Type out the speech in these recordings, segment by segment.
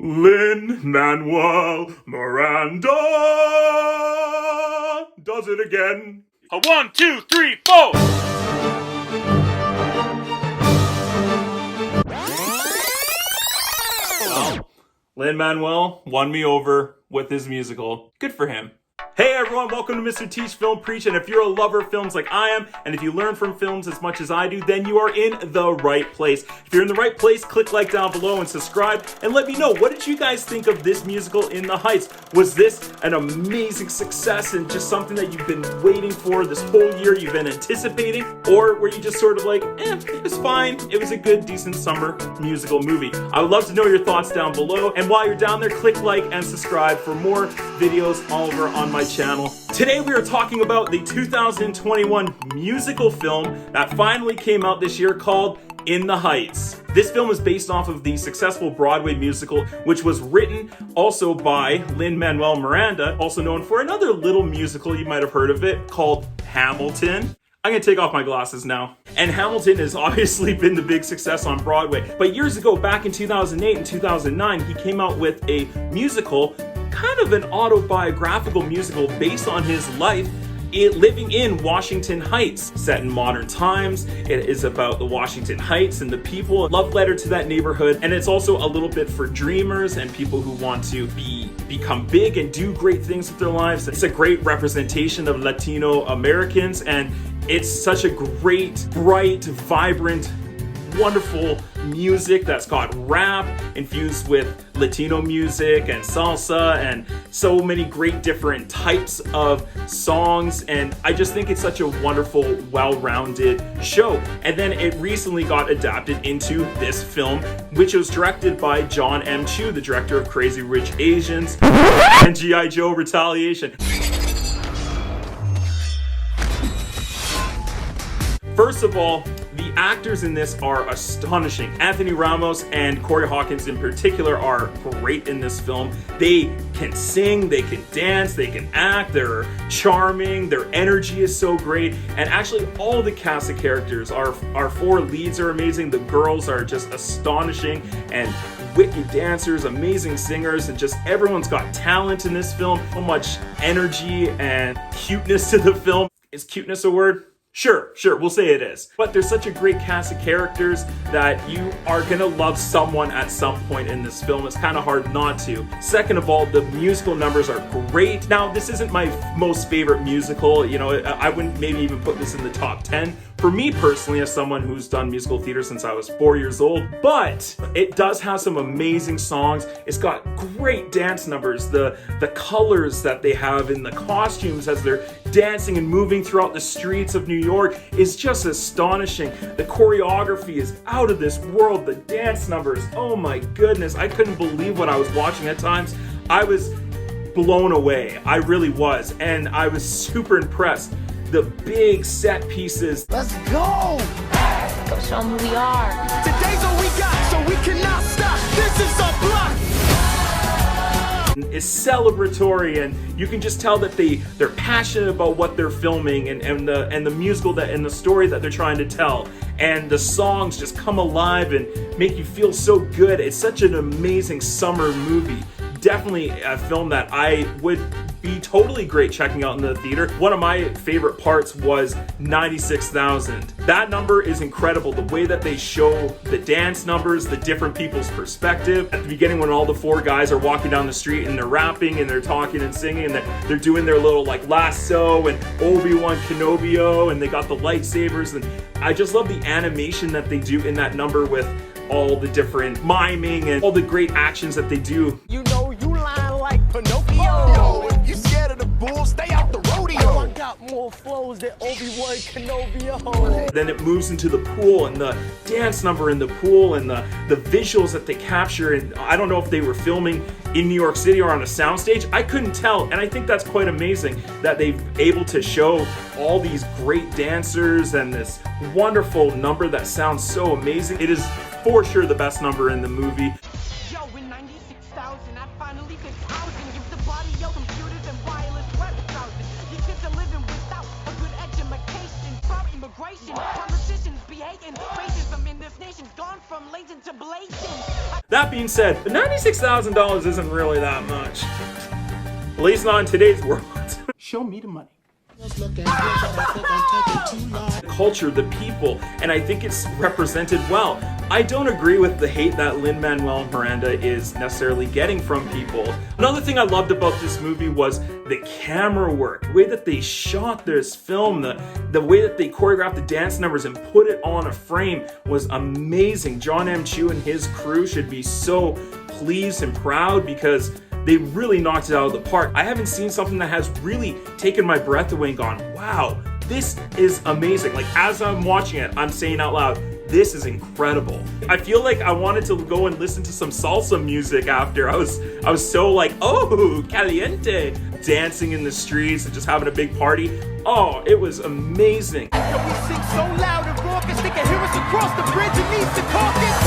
Lin-Manuel Miranda does it again. A 1, 2, 3, 4. Well, Lin-Manuel won me over with his musical. Good for him. Hey everyone, welcome to Mr. Teach Film Preach, and if you're a lover of films like I am, and if you learn from films as much as I do, then you are in the right place. If you're in the right place, click like down below and subscribe, and let me know, what did you guys think of this musical, In the Heights? Was this an amazing success and just something that you've been waiting for this whole year, you've been anticipating? Or were you just sort of like, it was fine, it was a good, decent summer musical movie? I would love to know your thoughts down below, and while you're down there, click like and subscribe for more videos all over on my channel. Today we are talking about the 2021 musical film that finally came out this year called In the Heights. This film is based off of the successful Broadway musical, which was written also by Lin-Manuel Miranda, also known for another little musical, you might have heard of it, called Hamilton. I'm gonna take off my glasses now. And Hamilton has obviously been the big success on Broadway. But years ago, back in 2008 and 2009, he came out with a musical, kind of an autobiographical musical based on his life living in Washington Heights. Set in modern times, it is about the Washington Heights and the people, a love letter to that neighborhood, and it's also a little bit for dreamers and people who want to become big and do great things with their lives. It's a great representation of Latino Americans, and it's such a great, bright, vibrant, wonderful music that's got rap infused with Latino music and salsa and so many great different types of songs, and I just think it's such a wonderful, well-rounded show. And then it recently got adapted into this film, which was directed by Jon M, the director of Crazy Rich Asians and G.I. Joe Retaliation. First of all, the actors in this are astonishing. Anthony Ramos and Corey Hawkins in particular are great in this film. They can sing, they can dance, they can act, they're charming, their energy is so great, and actually all the cast of characters, our four leads are amazing, the girls are just astonishing and wicked dancers, amazing singers, and just everyone's got talent in this film. So much energy and cuteness to the film. Is cuteness a word? Sure, we'll say it is. But there's such a great cast of characters that you are gonna love someone at some point in this film. It's kind of hard not to. Second of all, the musical numbers are great. Now, this isn't my most favorite musical. You know, I wouldn't maybe even put this in the top 10. For me personally, as someone who's done musical theater since I was 4 years old, but it does have some amazing songs. It's got great dance numbers. The colors that they have in the costumes as they're dancing and moving throughout the streets of New York is just astonishing. The choreography is out of this world. The dance numbers, oh my goodness, I couldn't believe what I was watching at times. I was blown away. I really was, and I was super impressed. The big set pieces. Let's go! Go show them who we are. Today's all we got, so we cannot stop. This is our block! It's celebratory, and you can just tell that they're passionate about what they're filming and the musical and the story that they're trying to tell. And the songs just come alive and make you feel so good. It's such an amazing summer movie. Definitely a film that I would be totally great checking out in the theater. One of my favorite parts was 96,000. That number is incredible. The way that they show the dance numbers, the different people's perspective. At the beginning, when all the four guys are walking down the street and they're rapping and they're talking and singing and they're doing their little like lasso and Obi-Wan Kenobi, and they got the lightsabers, and I just love the animation that they do in that number with all the different miming and all the great actions that they do. You know you lying like Pinocchio. Yo, if you scared of the bull, stay out the rodeo. Oh, I got more flows than Obi-Wan Kenobi. Then it moves into the pool and the dance number in the pool and the visuals that they capture. And I don't know if they were filming in New York City or on a soundstage. I couldn't tell, and I think that's quite amazing that they've able to show all these great dancers and this wonderful number that sounds so amazing. It is for sure the best number in the movie. Yo, in 96 96,000. I finally been housing. Give the body your computers and wireless web browsing. Your kids are living without a good education. From immigration, politicians be hating. Racism in this nation's gone from latent to blatant. That being said, the $96,000 isn't really that much. At least not in today's world. Show me the money. The culture, the people, and I think it's represented well. I don't agree with the hate that Lin-Manuel Miranda is necessarily getting from people. Another thing I loved about this movie was the camera work, the way that they shot this film, the way that they choreographed the dance numbers and put it on a frame was amazing. Jon M and his crew should be so pleased and proud because they really knocked it out of the park. I haven't seen something that has really taken my breath away and gone, wow, this is amazing. Like, as I'm watching it, I'm saying out loud, this is incredible. I feel like I wanted to go and listen to some salsa music after. I was so like, oh, caliente. Dancing in the streets and just having a big party. Oh, it was amazing. Yo, we sing so loud and raucous, they can hear us across the bridge and needs to caucus.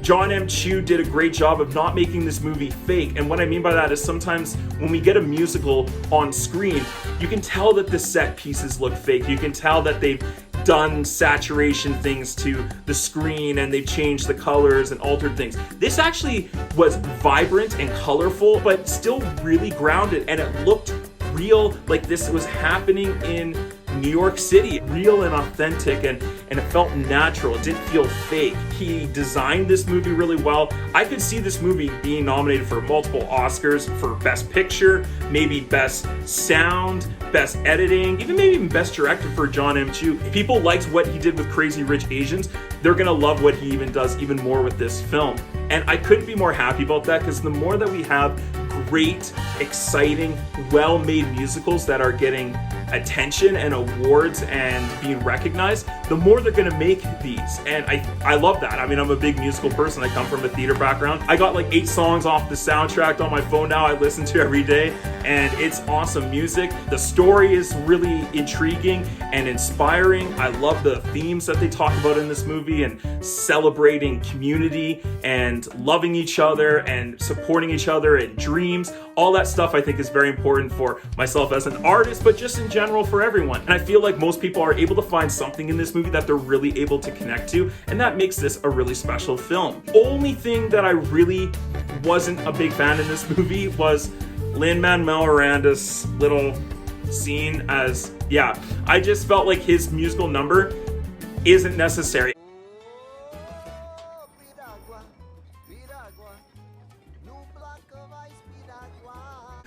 Jon M did a great job of not making this movie fake, and what I mean by that is sometimes when we get a musical on screen, you can tell that the set pieces look fake. You can tell that they've done saturation things to the screen and they've changed the colors and altered things. This actually was vibrant and colorful, but still really grounded, and it looked real, like this was happening in New York City, real and authentic, and it felt natural. It didn't feel fake. He designed this movie really well. I could see this movie being nominated for multiple Oscars for Best Picture, maybe Best Sound, Best Editing, even maybe even Best Director for Jon M. If people liked what he did with Crazy Rich Asians, they're gonna love what he even does even more with this film. And I couldn't be more happy about that, because the more that we have great, exciting, well-made musicals that are getting attention and awards and being recognized, the more they're gonna make these. And I love that. I mean, I'm a big musical person. I come from a theater background. I got like 8 songs off the soundtrack on my phone now I listen to every day, and it's awesome music. The story is really intriguing and inspiring. I love the themes that they talk about in this movie, and celebrating community and loving each other and supporting each other and dreams. All that stuff I think is very important for myself as an artist, but just in general for everyone. And I feel like most people are able to find something in this movie that they're really able to connect to, and that makes this a really special film. Only thing that I really wasn't a big fan in this movie was Lin-Manuel Miranda's little scene as, I just felt like his musical number isn't necessary.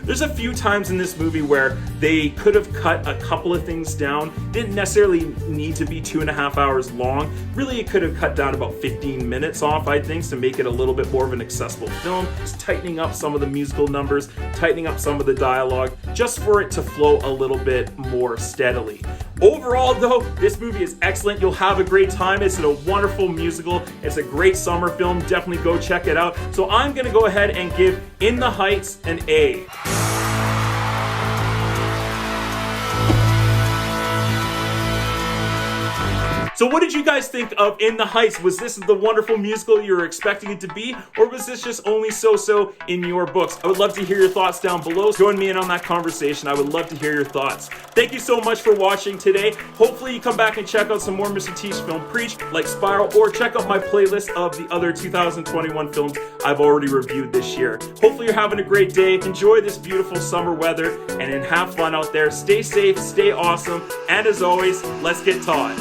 There's a few times in this movie where they could have cut a couple of things down. Didn't necessarily need to be 2.5 hours long. Really, it could have cut down about 15 minutes off, I think, to make it a little bit more of an accessible film. Just tightening up some of the musical numbers, tightening up some of the dialogue, just for it to flow a little bit more steadily. Overall, though, this movie is excellent. You'll have a great time. It's a wonderful musical. It's a great summer film. Definitely go check it out. So I'm going to go ahead and give In the Heights an A. So what did you guys think of In the Heights? Was this the wonderful musical you were expecting it to be, or was this just only so-so in your books? I would love to hear your thoughts down below. Join me in on that conversation. I would love to hear your thoughts. Thank you so much for watching today. Hopefully you come back and check out some more Mr. T's Film Preach, like Spiral, or check out my playlist of the other 2021 films I've already reviewed this year. Hopefully you're having a great day. Enjoy this beautiful summer weather and have fun out there. Stay safe, stay awesome, and as always, let's get taught.